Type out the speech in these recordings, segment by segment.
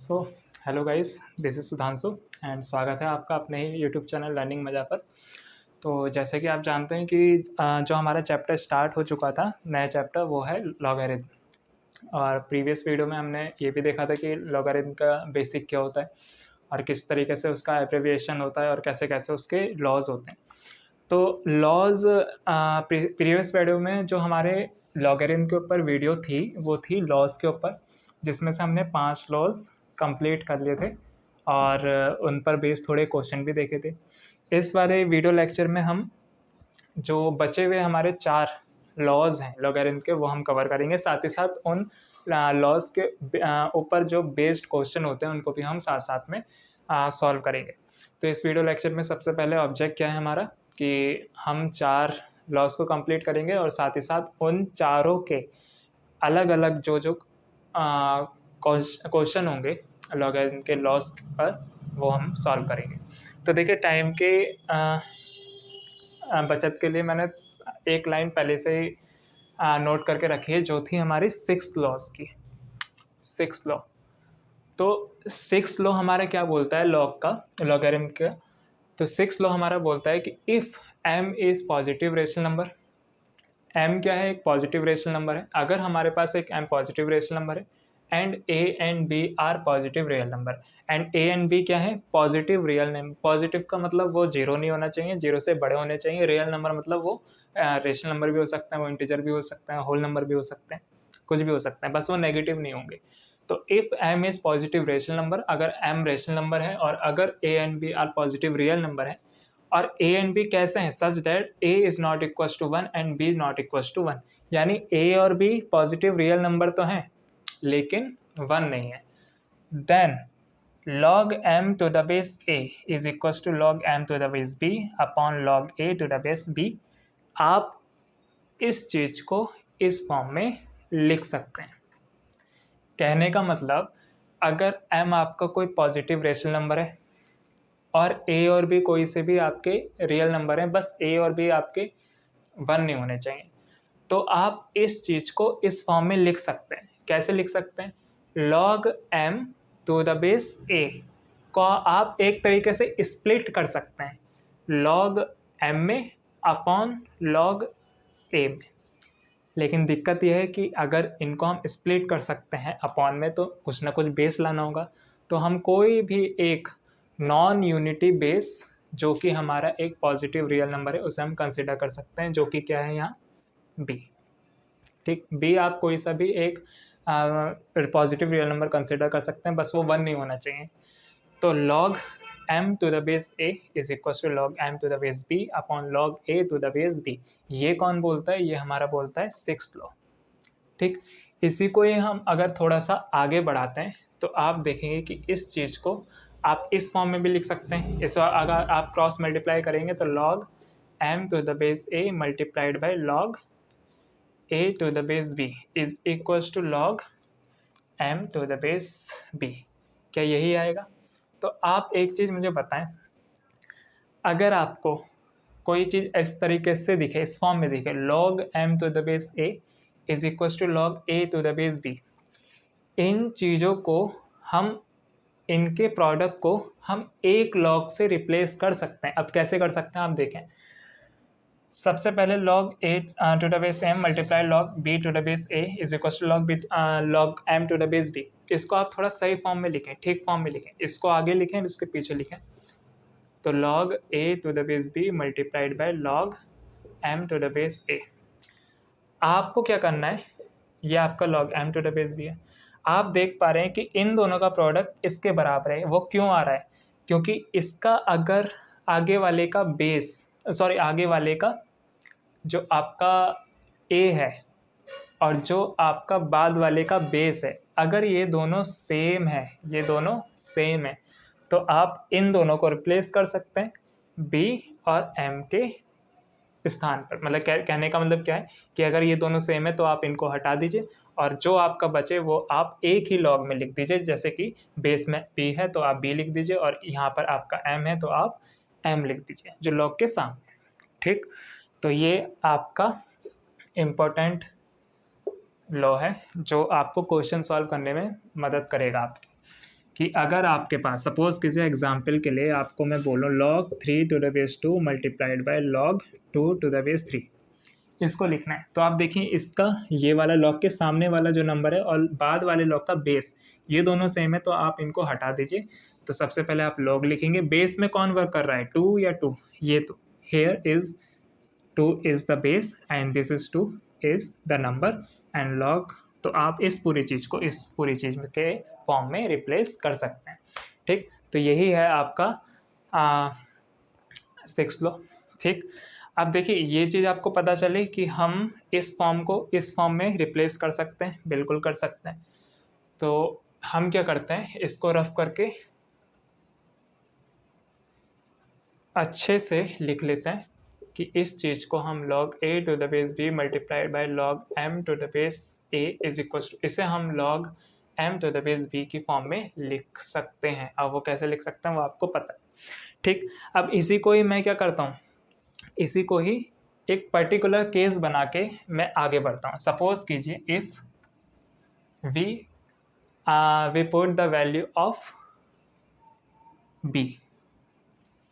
So hello guys, this is Sudhanshu and स्वागत है आपका अपने ही यूट्यूब चैनल लर्निंग मजा पर। तो जैसे कि आप जानते हैं कि जो हमारा चैप्टर स्टार्ट हो चुका था, नया चैप्टर, वो है लॉगरिथम। और प्रीवियस वीडियो में हमने ये भी देखा था कि लॉगरिथम का बेसिक क्या होता है और किस तरीके से उसका एब्रिविएशन होता है और कैसे कैसे उसके लॉज होते हैं। तो लॉज प्रीवियस वीडियो में जो हमारे लॉगरिथम के ऊपर वीडियो थी वो थी लॉज के ऊपर, जिसमें से हमने 5 लॉज कंप्लीट कर लिए थे और उन पर बेस्ड थोड़े क्वेश्चन भी देखे थे। इस वाले वीडियो लेक्चर में हम जो बचे हुए हमारे 4 लॉज हैं लॉगरिथम के, वो हम कवर करेंगे। साथ ही साथ उन लॉज के ऊपर जो बेस्ड क्वेश्चन होते हैं उनको भी हम साथ साथ में सॉल्व करेंगे। तो इस वीडियो लेक्चर में सबसे पहले ऑब्जेक्ट क्या है हमारा कि हम 4 लॉज को कंप्लीट करेंगे और साथ ही साथ उन चारों के अलग अलग जो जो क्वेश्चन होंगे लॉगरिथम के लॉज पर, वो हम सॉल्व करेंगे। तो देखिए, टाइम के बचत के लिए मैंने एक लाइन पहले से ही नोट करके रखी है, जो थी हमारी 6th लॉज की। 6th लॉ, तो 6th लॉ हमारा क्या बोलता है लॉग का, लॉगरिथम का। तो 6th लॉ हमारा बोलता है कि if m is positive rational number, m क्या है, एक पॉजिटिव रेशनल नंबर है। अगर हमारे पास एक m पॉजिटिव रेशनल नंबर है and a and b are positive real number, and a and b क्या है, पॉजिटिव रियल नंबर। पॉजिटिव का मतलब वो जीरो नहीं होना चाहिए, जीरो से बड़े होने चाहिए। रियल नंबर मतलब वो रेशनल नंबर भी हो सकता है, वो इंटीजर भी हो सकता है, होल नंबर भी हो सकते हैं, कुछ भी हो सकता है, बस वो नेगेटिव नहीं होंगे। तो if m is positive rational number, अगर m रेशनल नंबर है और अगर a and b are positive real number है, और a एंड b कैसे हैं, such that a is not equal to 1 and b is not equal to 1, यानी a और b पॉजिटिव रियल नंबर तो हैं लेकिन 1 नहीं है, then log m to the base a is equals to log m to the base b upon log a to the base b। आप इस चीज को इस फॉर्म में लिख सकते हैं। कहने का मतलब, अगर m आपका कोई पॉजिटिव रेशनल नंबर है और a और b कोई से भी आपके रियल नंबर हैं, बस a और b आपके 1 नहीं होने चाहिए, तो आप इस चीज को इस फॉर्म में लिख सकते हैं। कैसे लिख सकते हैं, log m to the base a को आप एक तरीके से स्प्लिट कर सकते हैं log m में अपॉन log a में। लेकिन दिक्कत यह है कि अगर इनको हम स्प्लिट कर सकते हैं अपॉन में, तो कुछ ना कुछ बेस लाना होगा। तो हम कोई भी एक नॉन यूनिटी बेस जो कि हमारा एक पॉजिटिव रियल नंबर है उसे हम कंसिडर कर सकते हैं, जो कि क्या है यहाँ b। ठीक, b आप कोई सा भी एक पॉजिटिव रियल नंबर कंसिडर कर सकते हैं, बस वो 1 नहीं होना चाहिए। तो log m to the base a is equal to log m to the base b upon log a to the base b। ये कौन बोलता है, ये हमारा बोलता है 6th लॉ। ठीक, इसी को ही हम अगर थोड़ा सा आगे बढ़ाते हैं तो आप देखेंगे कि इस चीज़ को आप इस फॉर्म में भी लिख सकते हैं। इस अगर आप क्रॉस मल्टीप्लाई करेंगे तो log m to the base a multiplied by log a to the base b is equals to log m to the base b। क्या यही आएगा? तो आप एक चीज़ मुझे बताएं, अगर आपको कोई चीज़ इस तरीके से दिखे, इस फॉर्म में दिखे, log m to the base a is equals to log a to the base b, इन चीज़ों को हम, इनके प्रोडक्ट को हम एक log से रिप्लेस कर सकते हैं। अब कैसे कर सकते हैं आप देखें। सबसे पहले log a to the base m multiply log b to the base a is equal to log m to the base b। इसको आप थोड़ा सही फॉर्म में लिखें, ठीक फॉर्म में लिखें, इसको आगे लिखें, इसके पीछे लिखें। तो log a to the base b multiplied by log m to the base a। आपको क्या करना है, ये आपका log m to the base b है। आप देख पा रहे हैं कि इन दोनों का प्रोडक्ट इसके बराबर है। वो क्यों आ रहा है, क्योंकि इसका अगर आगे वाले का बेस, सॉरी आगे वाले का जो आपका a है और जो आपका बाद वाले का बेस है, अगर ये दोनों सेम है, ये दोनों सेम है, तो आप इन दोनों को रिप्लेस कर सकते हैं b और m के स्थान पर। मतलब कहने का मतलब क्या है कि अगर ये दोनों सेम है तो आप इनको हटा दीजिए और जो आपका बचे वो आप एक ही लॉग में लिख दीजिए। जैसे कि बेस में b है तो आप b लिख दीजिए और यहाँ पर आपका m है तो आप m लिख दीजिए जो लॉग के सामने। ठीक, तो ये आपका इम्पोर्टेंट लॉ है जो आपको क्वेश्चन सॉल्व करने में मदद करेगा आपकी, कि अगर आपके पास सपोज किसी एग्जांपल के लिए आपको मैं बोलूँ log 3 to the base 2 multiplied by log 2 to the base 3, इसको लिखना है। तो आप देखिए इसका ये वाला log के सामने वाला जो नंबर है और बाद वाले log का बेस, ये दोनों सेम है, तो आप इनको हटा दीजिए। तो सबसे पहले आप log लिखेंगे, बेस में कौन वर्क कर रहा है, 2 या 2, ये तो here is 2 is the base and this is 2 is the number and log। तो आप इस पूरी चीज़ को इस पूरी चीज़ के फॉर्म में रिप्लेस कर सकते हैं। ठीक, तो यही है आपका 6th लॉ। ठीक, अब देखिए ये चीज़ आपको पता चली कि हम इस फॉर्म को इस फॉर्म में रिप्लेस कर सकते हैं, बिल्कुल कर सकते हैं। तो हम क्या करते हैं, इसको रफ करके अच्छे से लिख लेते हैं कि इस चीज़ को हम log a to the base b multiplied by log m to the base a is equal to, इसे हम log m to the base b की फॉर्म में लिख सकते हैं। अब वो कैसे लिख सकते हैं वो आपको पता है। ठीक, अब इसी को ही मैं क्या करता हूँ, इसी को ही एक पर्टिकुलर केस बना के मैं आगे बढ़ता हूँ। सपोज कीजिए if we put the value of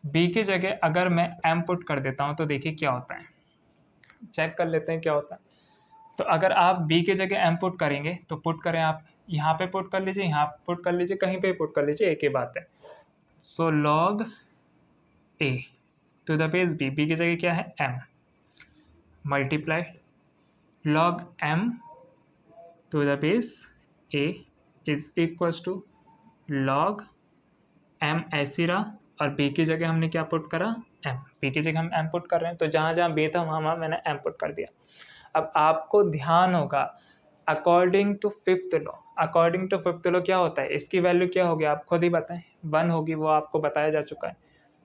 b की जगह अगर मैं m पुट कर देता हूँ तो देखिए क्या होता है, चेक कर लेते हैं क्या होता है। तो अगर आप b की जगह m पुट करेंगे तो पुट करें, आप यहाँ पे पुट कर लीजिए, यहाँ पुट कर लीजिए, कहीं पे पुट कर लीजिए, एक ही बात है। So log a to the base b की जगह क्या है m multiply log m to the base a is equal to log m ऐसी रहा और b की जगह हमने क्या पुट करा, m, b की जगह हम m पुट कर रहे हैं, तो जहाँ जहाँ b था वहाँ मैंने m पुट कर दिया। अब आपको ध्यान होगा अकॉर्डिंग टू फिफ्थ लॉ क्या होता है, इसकी वैल्यू क्या होगी आप खुद ही बताएं, 1 होगी, वो आपको बताया जा चुका है।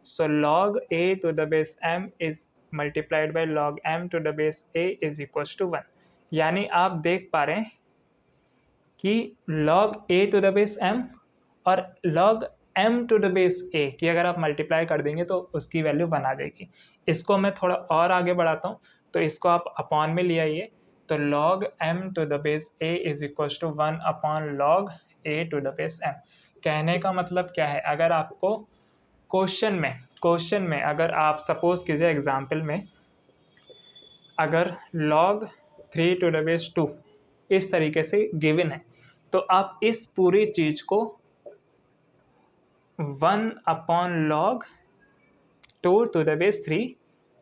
So log a to the base m is multiplied by log m to the base a is equal to 1। यानी आप देख पा रहे हैं कि log a to the base m और log m to the base a की अगर आप मल्टीप्लाई कर देंगे तो उसकी वैल्यू 1 आ जाएगी। इसको मैं थोड़ा और आगे बढ़ाता हूँ, तो इसको आप अपॉन में ले आइए, तो log m to the base a is equal to 1 upon log a to the base m। कहने का मतलब क्या है, अगर आपको क्वेश्चन में अगर आप सपोज कीजिए एग्जाम्पल में अगर log 3 टू द बेस 2 इस तरीके से गिवन है, तो आप इस पूरी चीज़ को 1 upon log 2 to the base 3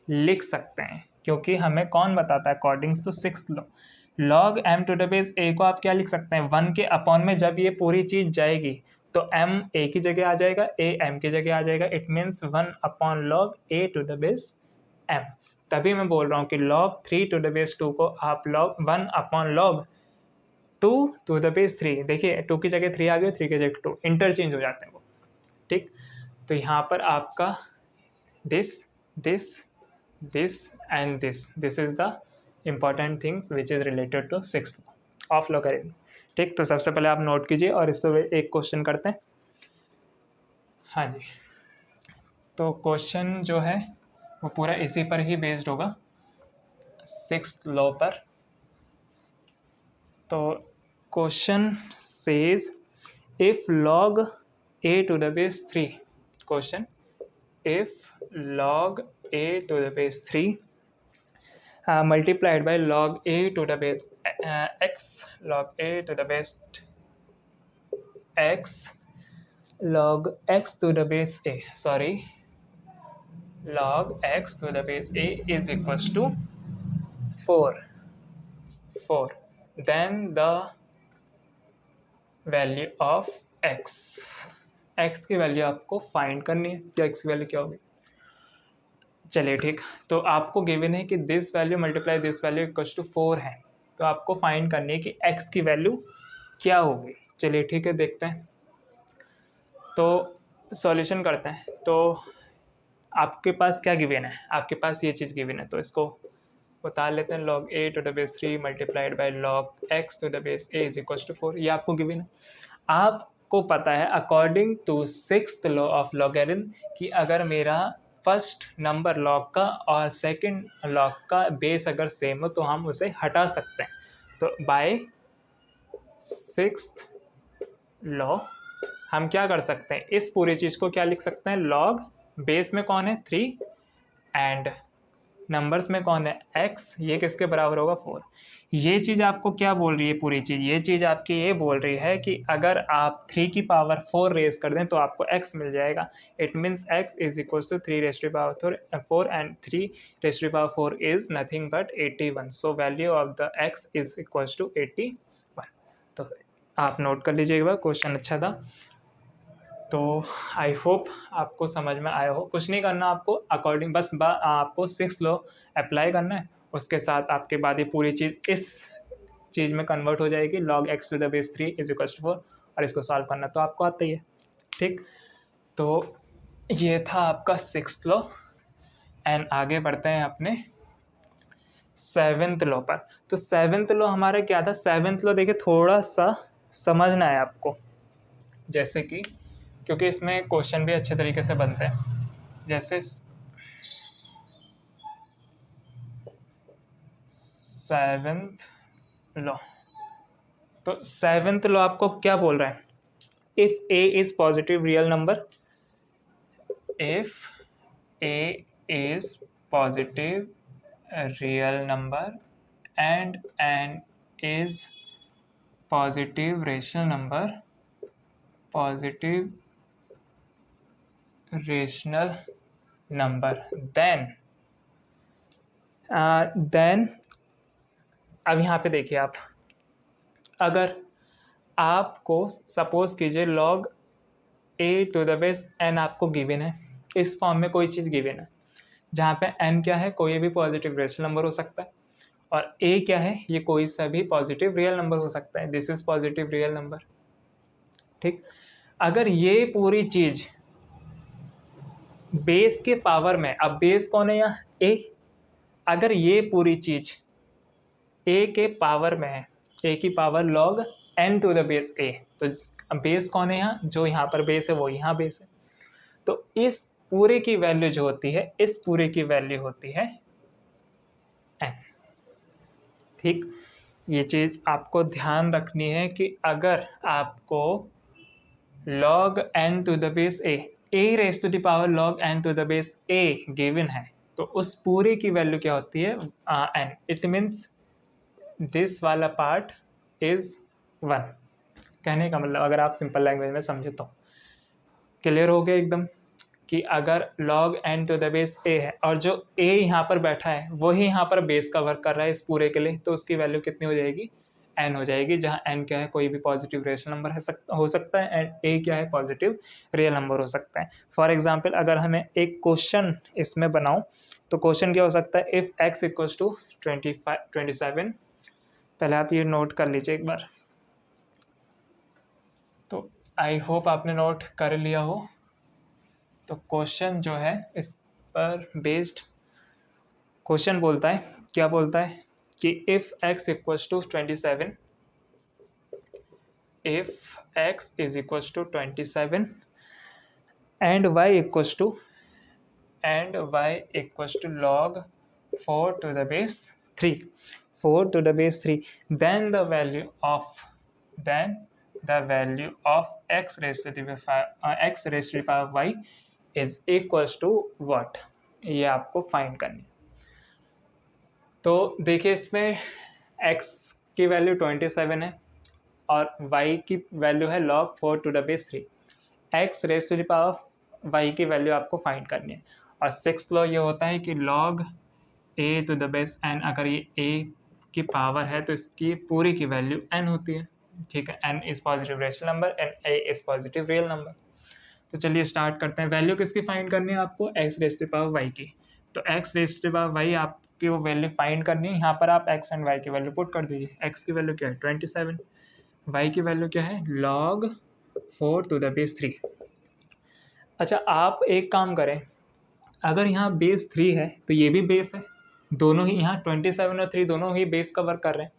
लिख सकते हैं, क्योंकि हमें कौन बताता है according to 6th law. log m to the base a को आप क्या लिख सकते हैं, 1 के अपॉन में जब ये पूरी चीज़ जाएगी तो m a की जगह आ जाएगा, a m की जगह आ जाएगा, it means 1 upon log a to the base m। तभी मैं बोल रहा हूँ कि log 3 टू द बेस 2 को आप log 1 upon log 2 to the base 3, देखिए 2 की जगह 3 आ गया, 3 की जगह 2, इंटरचेंज हो जाते हैं वो। ठीक, तो यहाँ पर आपका this and this is the important things which is related to 6th of logarithm. ठीक, तो सबसे पहले आप नोट कीजिए और इस पर एक क्वेश्चन करते हैं। हाँ जी, तो क्वेश्चन जो है वो पूरा इसी पर ही बेस्ड होगा, 6th लॉ पर। तो question says if log a to the base 3, question if log a to the base 3 multiplied by log a to the base x log a to the base x log x to the base a log x to the base a is equals to 4, then the value of x की value आपको find करनी है, क्या x की value क्या होगी। चलिए ठीक, तो आपको गिवन है कि this value multiply this value equals to 4 है, तो आपको फाइंड करनी है कि x की वैल्यू क्या होगी। चलिए ठीक है, देखते हैं, तो सॉल्यूशन करते हैं। तो आपके पास क्या गिवन है, आपके पास ये चीज़ गिवन है, तो इसको बता लेते हैं log a to the base 3 multiplied by log x to the base a is equals to 4, ये आपको गिवन है। आपको पता है according to 6th law of logarithm कि अगर मेरा फर्स्ट नंबर लॉग का और सेकंड लॉग का बेस अगर सेम हो तो हम उसे हटा सकते हैं। तो बाय 6th लॉ हम क्या कर सकते हैं, इस पूरी चीज़ को क्या लिख सकते हैं, लॉग बेस में कौन है 3 एंड नंबर्स में कौन है x, ये किसके बराबर होगा 4। ये चीज़ आपको क्या बोल रही है पूरी चीज़, ये चीज़ आपकी ये बोल रही है कि अगर आप 3 की पावर 4 रेज कर दें तो आपको x मिल जाएगा। It means x is equal to 3 raise to power 4 and 3 raise to power 4 is nothing but 81। So value of the x is equal to 81। तो आप नोट कर लीजिएगा, क्वेश्चन अच्छा था। तो आई होप आपको समझ में आया हो। कुछ नहीं करना आपको, अकॉर्डिंग बस आपको 6 लॉ अप्लाई करना है, उसके साथ आपके बाद ये पूरी चीज़ इस चीज़ में कन्वर्ट हो जाएगी, log x to the base 3 is equal to 4, और इसको सॉल्व करना तो आपको आता ही है। ठीक, तो ये था आपका 6th लॉ एंड आगे बढ़ते हैं अपने 7th लॉ पर। तो 7th लॉ हमारा क्या था, 7th लॉ देखिए थोड़ा सा समझना है आपको, जैसे कि क्योंकि इसमें क्वेश्चन भी अच्छे तरीके से बनते हैं। जैसे 7th लॉ, तो 7th लॉ आपको क्या बोल रहा है, if a is positive real number, if a is positive real number and n is positive rational number, positive rational number, then अब यहाँ पे देखिए आप, अगर आपको सपोज कीजिए log a to the base n आपको गिवन है, इस फॉर्म में कोई चीज़ गिवन है जहाँ पे n क्या है, कोई भी पॉजिटिव रेशनल नंबर हो सकता है, और a क्या है, ये कोई सा भी पॉजिटिव रियल नंबर हो सकता है, this is positive real number. ठीक, अगर ये पूरी चीज़ बेस के पावर में, अब बेस कौन है यहाँ a, अगर ये पूरी चीज़ a के पावर में है, a की power log n to the base a, तो बेस कौन है यहाँ, जो यहाँ पर बेस है वो यहाँ बेस है, तो इस पूरे की वैल्यू जो होती है, इस पूरे की वैल्यू होती है n। ठीक, ये चीज़ आपको ध्यान रखनी है कि अगर आपको log n to the base a raise to the power log n to the base a given है, तो उस पूरे की वैल्यू क्या होती है n। इट मीन्स दिस वाला पार्ट इज 1। कहने का मतलब अगर आप सिंपल लैंग्वेज में समझे तो क्लियर हो गया एकदम, कि अगर log n to the base a है और जो a यहाँ पर बैठा है वही यहाँ पर बेस का वर्क कर रहा है इस पूरे के लिए, तो उसकी वैल्यू कितनी हो जाएगी, n हो जाएगी, जहाँ n क्या है, कोई भी पॉजिटिव रेशनल नंबर हो सकता है, एंड a क्या है, पॉजिटिव रियल नंबर हो सकता है। फॉर एग्जाम्पल अगर हमें एक क्वेश्चन इसमें बनाऊँ तो क्वेश्चन क्या हो सकता है, इफ़ x इक्वल्स टू 27, पहले आप ये नोट कर लीजिए एक बार। तो आई होप आपने नोट कर लिया हो। तो क्वेश्चन जो है इस पर बेस्ड क्वेश्चन बोलता है, क्या बोलता है कि if x equals to 27, if x is equals to 27 and y equals to log 4 to the base 3, 4 to the base 3, then the value of x raised to the power y is equals to what, ये आपको find करनी है। तो देखिए इसमें x की value 27 है और y की वैल्यू है log 4 to the base 3, x raised to the power y की वैल्यू आपको फाइंड करनी है। और 6th लॉ ये होता है कि log a to the base n, अगर ये a की पावर है तो इसकी पूरी की वैल्यू n होती है। ठीक है, n is positive rational number and a is positive real number. तो चलिए स्टार्ट करते हैं। वैल्यू किसकी फाइंड करनी है आपको, x raise to the power y की। तो x raise to the power y आपकी वो वैल्यू फाइंड करनी है। यहाँ पर आप x एंड y की वैल्यू पुट कर दीजिए। x की वैल्यू क्या है 27, y की वैल्यू क्या है log 4 to the base 3। अच्छा, आप एक काम करें, अगर यहाँ बेस 3 है तो ये भी बेस है, दोनों ही यहाँ 27 और 3 दोनों ही बेस का वर्क कर रहे हैं।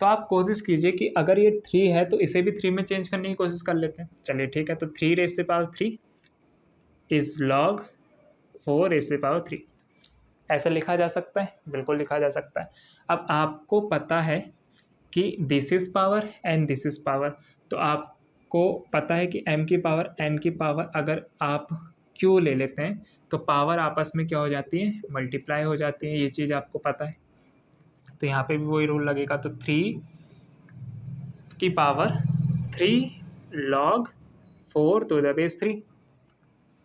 तो आप कोशिश कीजिए कि अगर ये 3 है तो इसे भी 3 में चेंज करने की कोशिश कर लेते हैं। चलिए ठीक है, तो 3 raise to the power 3 is log 4 raise to the power 3, ऐसा लिखा जा सकता है, बिल्कुल लिखा जा सकता है। अब आपको पता है कि this is power and this is power, तो आपको आपको पता है कि m की पावर n की पावर अगर आप q ले लेते हैं तो पावर आपस में क्या हो जाती है, मल्टीप्लाई हो जाती है, ये चीज़ आपको पता है। तो यहाँ पे भी वही रूल लगेगा, तो 3 की power 3 log 4 to the base 3।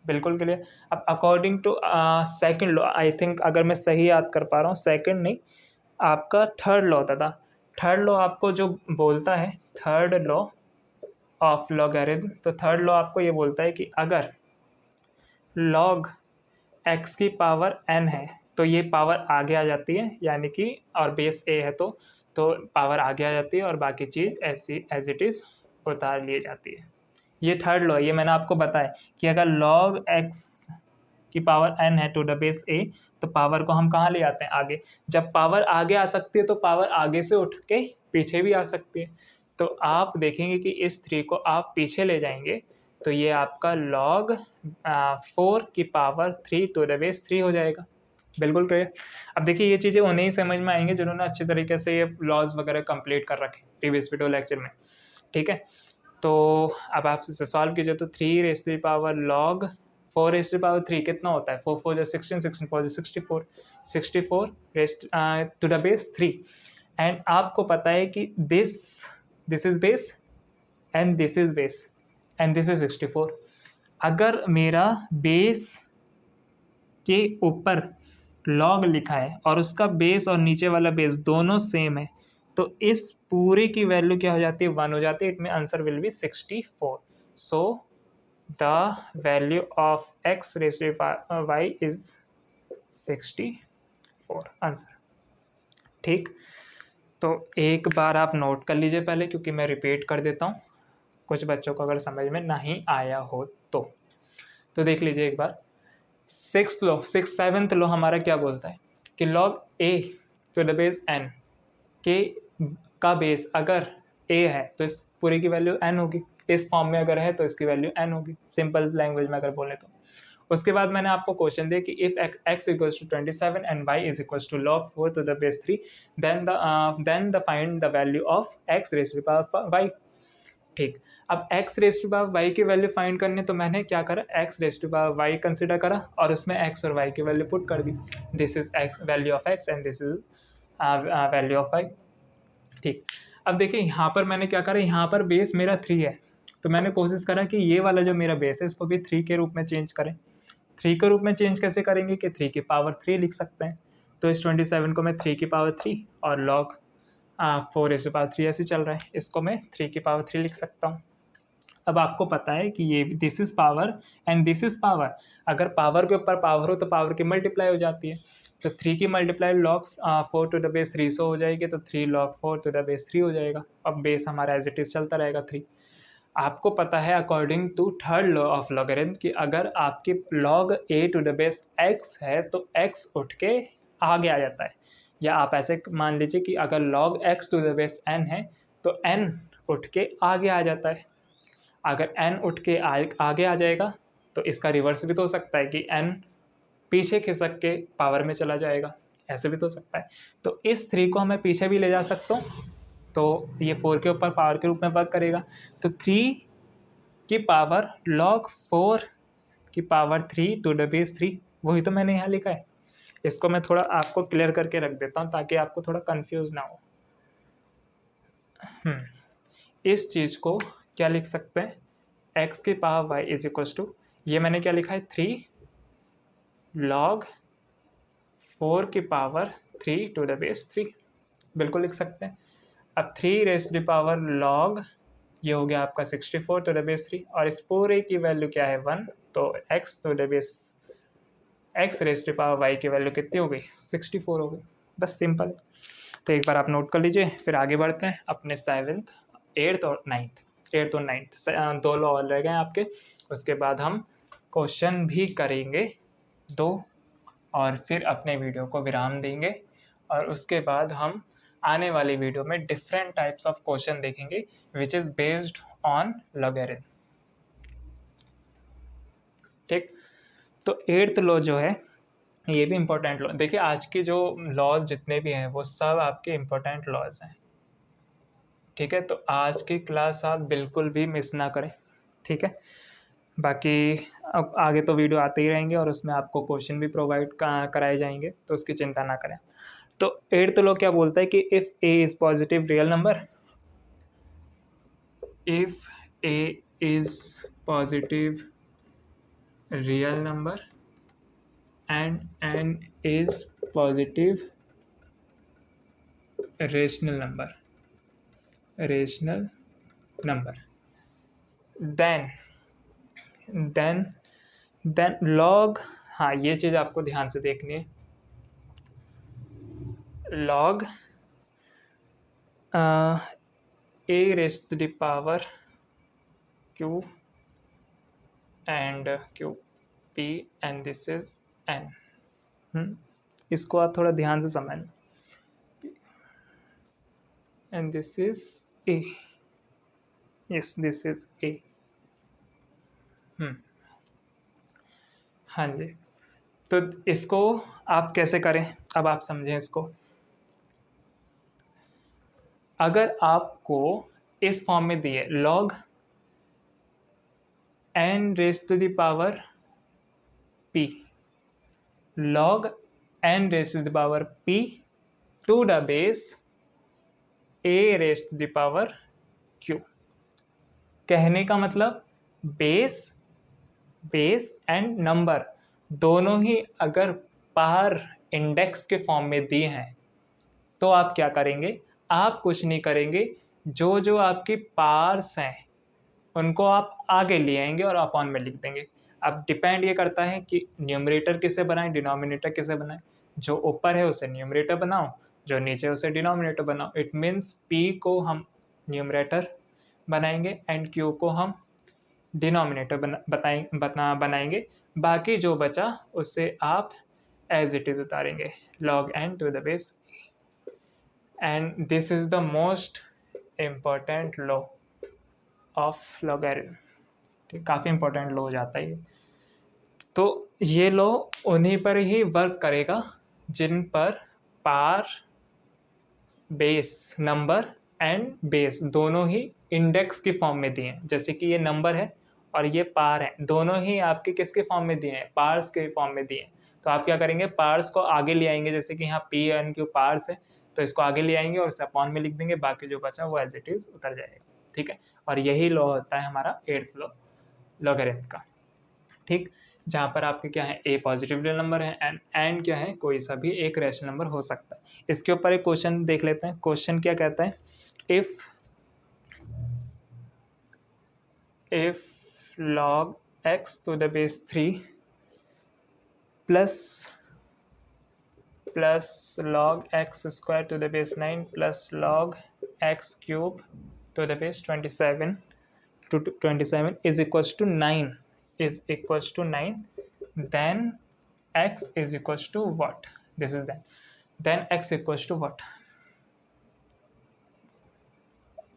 बिल्कुल क्लियर। अब according to second law, I think अगर मैं सही याद कर पा रहा हूँ, सेकंड नहीं आपका थर्ड लॉ था। थर्ड लॉ आपको जो बोलता है, थर्ड लॉ ऑफ लॉगरिथम, तो थर्ड लॉ आपको ये बोलता है कि अगर log x की पावर n है तो ये पावर आगे आ जाती है, यानी कि और बेस a है तो पावर आगे आ जाती है और बाकी चीज़ ऐसी एज इट इज़ उतार ली जाती है। ये थर्ड लॉ, ये मैंने आपको बताया कि अगर log x की पावर n है टू द बेस a तो पावर को हम कहाँ ले आते हैं, आगे। जब पावर आगे आ सकती है तो पावर आगे से उठ के पीछे भी आ सकती है। तो आप देखेंगे कि इस 3 को आप पीछे ले जाएंगे तो ये आपका log 4 की पावर 3 टू द बेस 3 हो जाएगा। बिल्कुल क्लियर। अब देखिए ये चीज़ें उन्हें ही समझ में आएंगे जिन्होंने अच्छे तरीके से ये लॉज वगैरह कंप्लीट कर रखे प्रीवियस वीडियो लेक्चर में, ठीक है। तो अब आप इसे सॉल्व कीजिए तो 3 raise to the power log 4 raise to the power 3 कितना होता है, 4 4 जो 16, 16 4 जो 64, 64 raise to the base 3। And आपको पता है कि this is base and this is base and this is 64। अगर मेरा बेस के ऊपर log लिखा है और उसका बेस और नीचे वाला बेस दोनों सेम है तो इस पूरे की वैल्यू क्या हो जाती है, 1 हो जाती है। इट में answer will be 64। So the value of x raise to y is 64 answer. ठीक, तो एक बार आप नोट कर लीजिए पहले, क्योंकि मैं रिपीट कर देता हूँ कुछ बच्चों को अगर समझ में नहीं आया हो तो देख लीजिए एक बार। सेवेंथ लॉ हमारा क्या बोलता है कि log a to the base n के का बेस अगर a है तो इस पूरे की वैल्यू n होगी, इस फॉर्म में अगर है तो इसकी वैल्यू n होगी, सिंपल लैंग्वेज में अगर बोले तो। उसके बाद मैंने आपको क्वेश्चन दिया कि if x equals to 27 and y is equals to log 4 to the base 3 then the find the value of x raise to the power y। ठीक, अब x raise to the power y की value find करने तो मैंने क्या करा, x raise to the power y consider करा और उसमें x और y की वैल्यू पुट कर दी। This is x value of x and this is value of y। ठीक, अब देखिए यहाँ पर मैंने क्या करा, यहाँ पर बेस मेरा 3 है तो मैंने कोशिश करा कि ये वाला जो मेरा बेस है इसको भी 3 के रूप में चेंज करें। 3 के रूप में चेंज कैसे करेंगे कि 3 की पावर 3 लिख सकते हैं। तो इस 27 को मैं 3 की पावर 3 और log 4 रेज़ टू पावर 3 ऐसे चल रहा है, इसको मैं 3 की पावर 3 लिख सकता हूँ। अब आपको पता है कि ये this is power and this is power, अगर पावर के ऊपर पावर हो तो पावर की मल्टीप्लाई हो जाती है। तो 3 की multiply log 4 to the base 3 so हो जाएगी, तो 3 log 4 टू द बेस 3 हो जाएगा। अब बेस हमारा एज इट इज चलता रहेगा 3। आपको पता है according to third law of logarithm कि अगर आपकी log a to the base x है तो x उठ के आगे आ जाता है, या आप ऐसे मान लीजिए कि अगर log x to the base n है तो n उठ के आगे आ जाता है। अगर n उठ के आगे आ जाएगा तो इसका रिवर्स भी तो हो सकता है कि n पीछे खिसक के पावर में चला जाएगा, ऐसे भी तो हो सकता है। तो इस 3 को मैं पीछे भी ले जा सकता हूँ तो ये 4 के ऊपर पावर के रूप में वर्क करेगा। तो 3 की पावर log 4 की पावर 3 टू द बेस 3, वही तो मैंने यहाँ लिखा है। इसको मैं थोड़ा आपको क्लियर करके रख देता हूँ ताकि आपको थोड़ा कंफ्यूज ना हो। इस चीज़ को क्या लिख सकते हैं, x की power y is equals to, ये मैंने क्या लिखा है 3 log 4 की पावर 3 टू द बेस 3, बिल्कुल लिख सकते हैं। अब 3 रेज़ टू पावर log, ये हो गया आपका 64 टू द बेस 3 और इस पूरे की वैल्यू क्या है 1, तो x to the base x raise to power y की वैल्यू कितनी हो गई 64 हो गई। बस सिंपल। तो एक बार आप नोट कर लीजिए, फिर आगे बढ़ते हैं अपने 7th 8th और 9th 2 लॉ रह गए आपके। उसके बाद हम क्वेश्चन भी करेंगे 2 और फिर अपने वीडियो को विराम देंगे और उसके बाद हम आने वाली वीडियो में डिफरेंट टाइप्स ऑफ क्वेश्चन देखेंगे which is based on logarithm. ठीक, तो 8th लॉ जो है ये भी इम्पोर्टेंट लॉ। देखिए आज के जो लॉज जितने भी हैं वो सब आपके इम्पोर्टेंट लॉज हैं, ठीक है, तो आज की क्लास आप बिल्कुल भी मिस ना करें, ठीक है। बाकी अब आगे तो वीडियो आते ही रहेंगे और उसमें आपको क्वेश्चन भी प्रोवाइड कराए जाएंगे, तो उसकी चिंता ना करें। तो 8th लॉ क्या बोलता है कि if A is positive real number, if A is positive real number and n is positive rational number then log, हाँ ये चीज़ आपको ध्यान से देखनी है, log a raised to the power q and q p and this is n। इसको आप थोड़ा ध्यान से समझना, and this is a, yes this is a। हाँ जी, तो इसको आप कैसे करें, अब आप समझें इसको। अगर आपको इस फॉर्म में दिए log n raise to the power p, log n raise to the power p to the base a raise to the power q। कहने का मतलब बेस एंड नंबर दोनों ही अगर पार इंडेक्स के फॉर्म में दिए हैं तो आप क्या करेंगे, आप कुछ नहीं करेंगे, जो आपकी पार्स हैं उनको आप आगे ले आएंगे और अपॉन में लिख देंगे। अब डिपेंड ये करता है कि न्यूमरेटर किसे बनाएं, डिनोमिनेटर किसे बनाएं। जो ऊपर है उसे न्यूमरेटर बनाओ, जो नीचे उसे डिनोमिनेटर बनाओ। इट मीन्स p को हम न्यूमरेटर बनाएंगे एंड q को हम डिनोमिनेटर बनाएंगे। बाकी जो बचा उससे आप एज इट इज़ उतारेंगे, log n to the base. And this is the most important law of logarithm, ठीक, काफ़ी इंपॉर्टेंट लॉ हो जाता है ये। तो ये लॉ उन्हीं पर ही वर्क करेगा जिन पर पार, बेस, नंबर एंड बेस दोनों ही इंडेक्स की फॉर्म में दिए हैं। जैसे कि ये नंबर है और ये पार है, दोनों ही आपके किसके फॉर्म में दिए हैं, पार्स के फॉर्म में दिए हैं। तो आप क्या करेंगे, पार्स को आगे ले आएंगे। जैसे कि यहाँ p एन क्यू पार्स है तो इसको आगे ले आएंगे और इसे अपॉन में लिख देंगे, बाकी जो बचा वो एज इट इज़ उतर जाएगा, ठीक है। और यही लॉ होता है हमारा 8th लॉ लॉगरिथम का, ठीक, जहाँ पर आपके क्या है, a पॉजिटिव रियल नंबर है एंड n क्या है, कोई सा भी एक रैशनल नंबर हो सकता है। इसके ऊपर एक क्वेश्चन देख लेते हैं। क्वेश्चन क्या कहता है, if log x to the base 3 plus log x square to the base 9 plus log x cube to the base 27 to 27 is equals to 9 then x is equals to what? This is then x equals to what?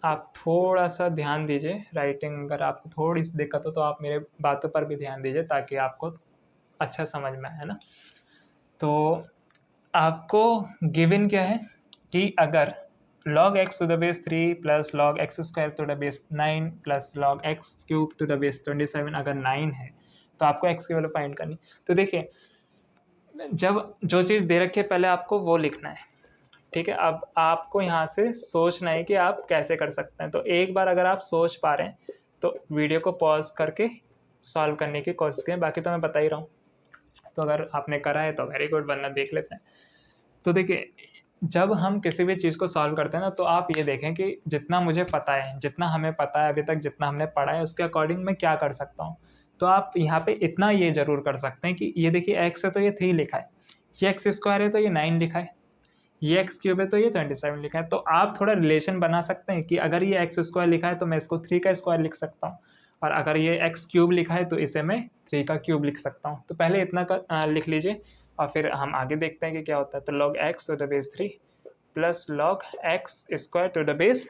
आप थोड़ा सा ध्यान दीजिए, writing अगर आपको थोड़ी सी दिक्कत हो तो आप मेरे बातों पर भी ध्यान दीजिए ताकि आपको अच्छा समझ में आए, है ना। तो आपको गिवन क्या है कि अगर log x to the base 3 plus log x square to the base 9 plus log x cube to the base 27 अगर 9 है तो आपको x की वैल्यू फाइंड करनी। तो देखिए, जब जो चीज़ दे रखी है पहले आपको वो लिखना है, ठीक है। अब आपको यहाँ से सोचना है कि आप कैसे कर सकते हैं। तो एक बार अगर आप सोच पा रहे हैं तो वीडियो को पॉज करके सॉल्व करने की कोशिश करें, बाकी तो मैं बता ही रहा हूँ। तो अगर आपने करा है तो वेरी गुड, वरना देख लेते हैं। तो देखिए, जब हम किसी भी चीज़ को सॉल्व करते हैं ना, तो आप ये देखें कि जितना मुझे पता है, जितना हमें पता है अभी तक, जितना हमने पढ़ा है उसके अकॉर्डिंग मैं क्या कर सकता हूँ। तो आप यहाँ पे इतना ये ज़रूर कर सकते हैं कि ये देखिए x है तो ये 3 लिखा है, ये एक्स स्क्वायर है तो ये 9 लिखा है, ये एक्स क्यूब है तो ये 27 लिखा है। तो आप थोड़ा रिलेशन बना सकते हैं कि अगर ये एक्स स्क्वायर लिखा है तो मैं इसको 3 का स्क्वायर लिख सकता हूँ, और अगर ये एक्स क्यूब लिखा है तो इसे मैं 3 का क्यूब लिख सकता हूँ। तो पहले इतना लिख लीजिए और फिर हम आगे देखते हैं कि क्या होता है। तो log x to the base 3 plus log x square to the base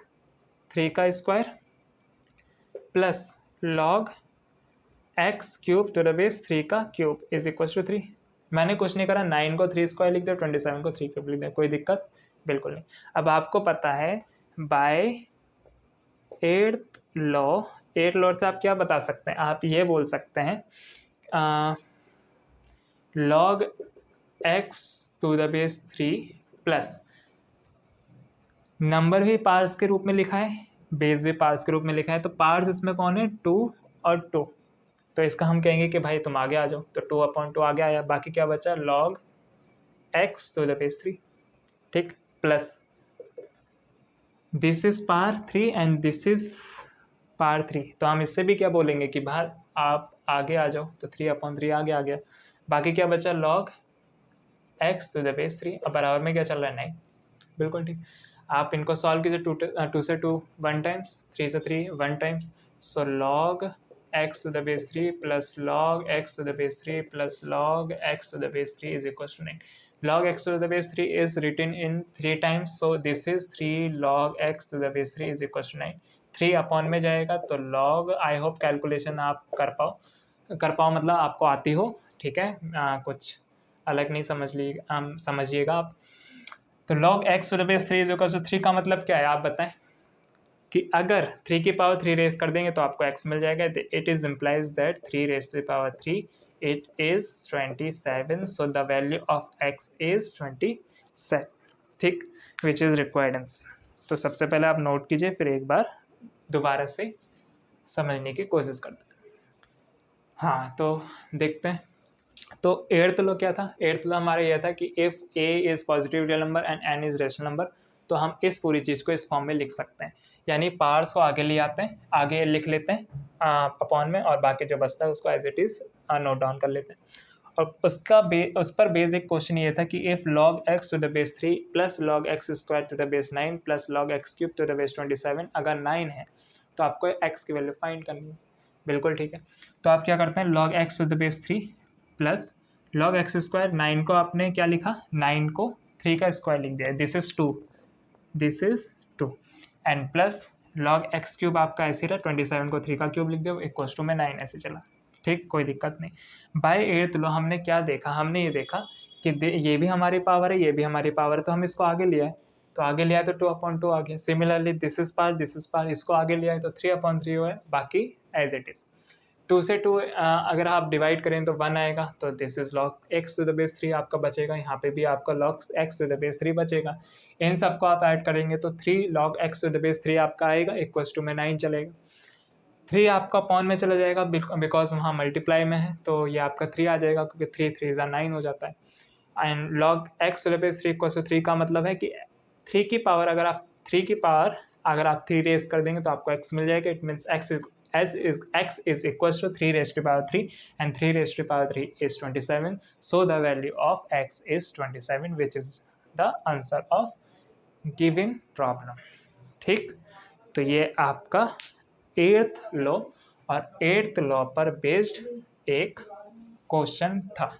3 का square plus log x cube to the base 3 का क्यूब इज इक्वल टू 3। मैंने कुछ नहीं करा, 9 को 3 स्क्वायर लिख दिया, 27 को 3 क्यूब लिख दिया, कोई दिक्कत बिल्कुल नहीं। अब आपको पता है बाय एट लॉ से आप क्या बता सकते हैं, आप ये बोल सकते हैं log x to the base 3 plus number भी पार्ट्स के रूप में लिखा है, बेस भी पार्ट्स के रूप में लिखा है, तो पार्ट्स इसमें कौन है 2 और 2, तो इसका हम कहेंगे कि भाई तुम आगे आ जाओ, तो 2/2 आगे आया, बाकी क्या बचा log x to the base 3, ठीक, plus this is power 3 and this is power 3, तो हम इससे भी क्या बोलेंगे कि बाहर आप आगे आ जाओ, तो 3/3 आगे आ गया, बाकी क्या बचा log x to the base 3, अब बराबर में क्या चल रहा है 9, बिल्कुल ठीक। आप इनको सॉल्व कीजिए, 2 से 2 1 टाइम्स, 3 से 3 1 times, so log x to the base 3 plus log x to the base 3 plus log x to the base 3 is equal to 9। log x to the base 3 is written in 3 times, so this is 3 log x to the base 3 is equal to 9। 3 upon में जाएगा तो log, I hope calculation आप कर पाओ मतलब आपको आती हो, ठीक है, कुछ अलग नहीं समझिएगा आप। तो log x to the base 3 is equal to 3 का मतलब क्या है आप बताएं, कि अगर 3 की पावर 3 रेस कर देंगे तो आपको x मिल जाएगा, it is implies that 3 raise to the power 3 it is 27, so the value of x is 27, ठीक, which is required answer। तो सबसे पहले आप नोट कीजिए, फिर एक बार दोबारा से समझने की कोशिश करते हैं। हाँ, तो देखते हैं, तो एट्थ लॉ क्या था, एट्थ लॉ हमारा यह था कि if a is positive real number and n is rational number, तो हम इस पूरी चीज़ को इस फॉर्म में लिख सकते हैं, यानी पावर्स को आगे ले आते हैं, आगे लिख लेते हैं अपॉन में, और बाकी जो बचता है उसको as it is note down कर लेते हैं। और उस पर बेस एक क्वेश्चन ये था कि if log x to the base 3 plus log x square to the base 9 plus log x cube to the base 27 अगर 9 है तो आपको x की वैल्यू फाइंड करनी है, बिल्कुल ठीक है। तो आप क्या करते हैं, log x to the base 3 plus log x square, 9 को आपने क्या लिखा, 9 को 3 का स्क्वायर लिख दिया, this is 2 and plus log x cube आपका ऐसे रहा, 27 को 3 का क्यूब लिख दिया, इक्वल टू में 9 ऐसे चला, ठीक, कोई दिक्कत नहीं। बाय एट्थ लॉ हमने क्या देखा, हमने ये देखा कि ये भी हमारी पावर है, ये भी हमारी पावर है, तो हम इसको आगे लिया है, तो आगे लिया है तो 2/2 आ गया। सिमिलरली दिस इज पावर, इसको आगे लिया है तो 3/3 हुआ है, बाकी एज इट इज। 2 से 2 अगर आप डिवाइड करें तो 1 आएगा, तो this is log x to the base 3 आपका बचेगा, यहाँ पे भी आपका log x to the base 3 बचेगा, इन सबको आप ऐड करेंगे तो 3 log x to the base 3 आपका आएगा, इक्वल टू में 9 चलेगा, 3 आपका पॉन में चला जाएगा बिकॉज वहाँ मल्टीप्लाई में है, तो ये आपका 3 आ जाएगा, क्योंकि 3 3 9 हो जाता है। And log x to the base 3 equal to 3 का मतलब है कि 3 की पावर अगर आप 3 रेस कर देंगे तो आपको x मिल जाएगा, it means x is equals to 3 raised to power 3 and 3 raised to power 3 is 27, so the value of x is 27, which is the answer of given problem, ठीक। तो ये आपका एट्थ लॉ और एट्थ लॉ पर based एक question था,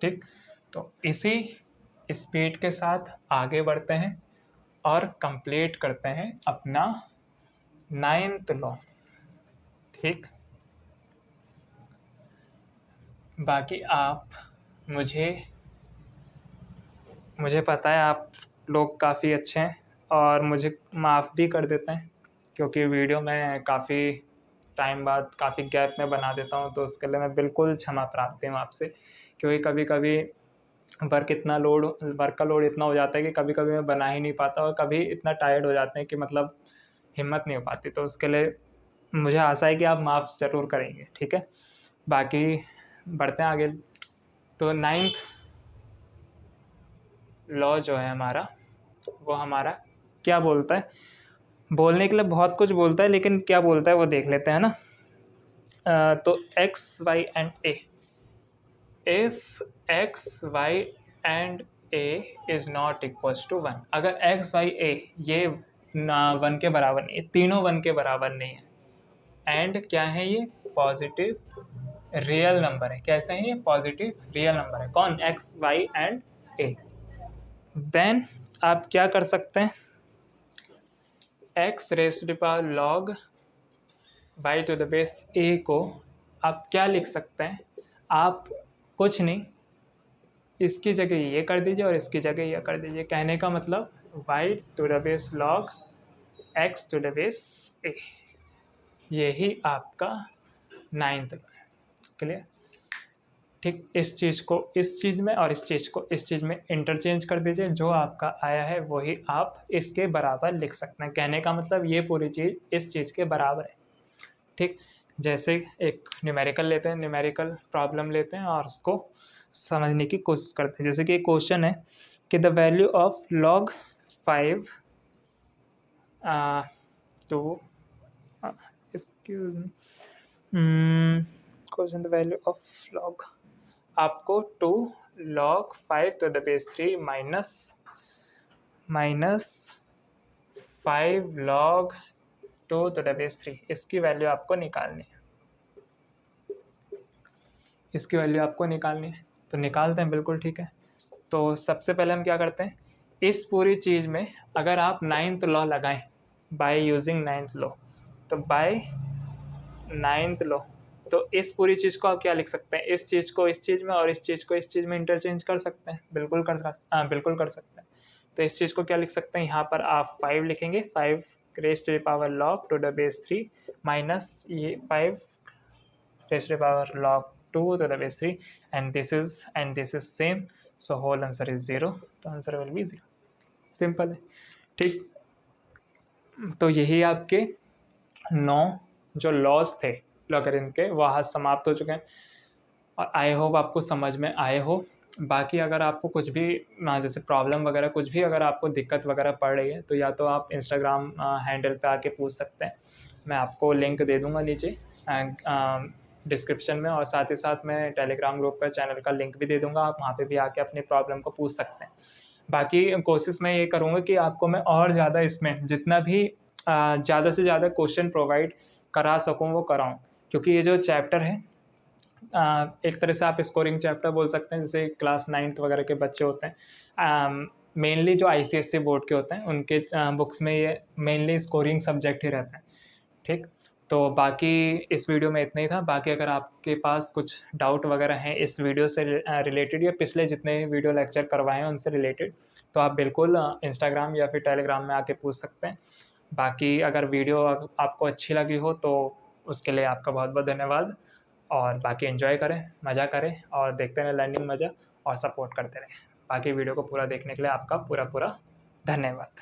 ठीक। तो इसी स्पीड के साथ आगे बढ़ते हैं और कंप्लीट करते हैं अपना 9th लॉ, ठीक। बाकी आप मुझे पता है आप लोग काफ़ी अच्छे हैं और मुझे माफ़ भी कर देते हैं, क्योंकि वीडियो में काफ़ी टाइम बाद काफ़ी गैप में बना देता हूँ, तो उसके लिए मैं बिल्कुल क्षमा प्रार्थी हूँ आपसे, क्योंकि कभी कभी वर्क का लोड इतना हो जाता है कि कभी कभी मैं बना ही नहीं पाता, और कभी इतना टायर्ड हो जाते हैं कि मतलब हिम्मत नहीं हो पाती, तो उसके लिए मुझे आशा है कि आप माफ़ ज़रूर करेंगे, ठीक है। बाकी बढ़ते हैं आगे। तो 9th लॉ जो है हमारा, वो हमारा क्या बोलता है, बोलने के लिए बहुत कुछ बोलता है, लेकिन क्या बोलता है वो देख लेते हैं ना। तो x, y and a, if x, y and a is not equals to 1, अगर x, y, a ये 1 के बराबर नहीं है, तीनों 1 के बराबर नहीं है, एंड क्या है ये पॉजिटिव रियल नंबर है, कैसे है ये पॉजिटिव रियल नंबर है, कौन, x, y and a, then आप क्या कर सकते हैं, x raise to the power log y to the base a को आप क्या लिख सकते हैं, आप कुछ नहीं, इसकी जगह ये कर दीजिए और इसकी जगह ये कर दीजिए, कहने का मतलब y to the base log x to the base a, यही आपका 9th लॉ है। क्लियर? ठीक, इस चीज़ को इस चीज़ में और इस चीज़ को इस चीज़ में इंटरचेंज कर दीजिए, जो आपका आया है वही आप इसके बराबर लिख सकते हैं। कहने का मतलब ये पूरी चीज़ इस चीज़ के बराबर है। ठीक, जैसे एक न्यूमेरिकल लेते हैं, न्यूमेरिकल प्रॉब्लम लेते हैं और उसको समझने की कोशिश करते हैं। जैसे कि एक क्वेश्चन है कि the value of log 5 to excuse question the value of log, आपको 2 log 5 to the base 3 minus 5 log 2 to the base 3, इसकी वैल्यू आपको निकालनी है। इसकी वैल्यू आपको निकालनी है, तो निकालते हैं, बिल्कुल ठीक है। तो सबसे पहले हम क्या करते हैं, इस पूरी चीज़ में अगर आप 9th लॉ लगाएं बाय यूजिंग 9th लॉ, तो बाय 9th लॉ, तो इस पूरी चीज़ को आप क्या लिख सकते हैं, इस चीज़ को इस चीज़ में और इस चीज़ को इस चीज़ में इंटरचेंज कर सकते हैं, बिल्कुल कर सकते हैं। तो इस चीज़ को क्या लिख सकते हैं, यहाँ पर आप 5 लिखेंगे, 5 raise to the power log to the base 3 minus ये 5 raise to the power log 2 to the base 3, and this is same, so whole answer is 0, तो आंसर विल बी 0। सिंपल है। ठीक, तो यही आपके 9 जो लॉज थे लॉगरिथम के, वह समाप्त हो चुके हैं और आई होप आपको समझ में आए हो। बाकी अगर आपको कुछ भी जैसे प्रॉब्लम वगैरह कुछ भी अगर आपको दिक्कत वगैरह पड़ रही है, तो या तो आप इंस्टाग्राम हैंडल पे आके पूछ सकते हैं, मैं आपको लिंक दे दूँगा नीचे डिस्क्रिप्शन में, और साथ ही साथ मैं टेलीग्राम ग्रुप का चैनल का लिंक भी दे दूँगा, आप वहाँ पे भी आके अपनी प्रॉब्लम को पूछ सकते हैं। बाकी कोशिश मैं ये करूँगा कि आपको मैं और ज़्यादा इसमें जितना भी ज़्यादा से ज़्यादा क्वेश्चन प्रोवाइड करा सकूँ वो कराऊँ, क्योंकि ये जो चैप्टर है एक तरह से आप स्कोरिंग चैप्टर बोल सकते हैं। जैसे क्लास 9th वगैरह के बच्चे होते हैं, मेनली जो ICSE बोर्ड के होते हैं उनके बुक्स में ये मेनली स्कोरिंग सब्जेक्ट ही रहता है। ठीक, तो बाकी इस वीडियो में इतना ही था। बाकी अगर आपके पास कुछ डाउट वगैरह हैं इस वीडियो से रिलेटेड या पिछले जितने वीडियो लेक्चर करवाए हैं उनसे रिलेटेड, तो आप बिल्कुल इंस्टाग्राम या फिर टेलीग्राम में आके पूछ सकते हैं। बाकी अगर वीडियो आपको अच्छी लगी हो तो उसके लिए आपका बहुत बहुत धन्यवाद, और बाकी एंजॉय करें, मज़ा करें और देखते रहें लर्निंग मज़ा, और सपोर्ट करते रहें। बाकी वीडियो को पूरा देखने के लिए आपका पूरा धन्यवाद।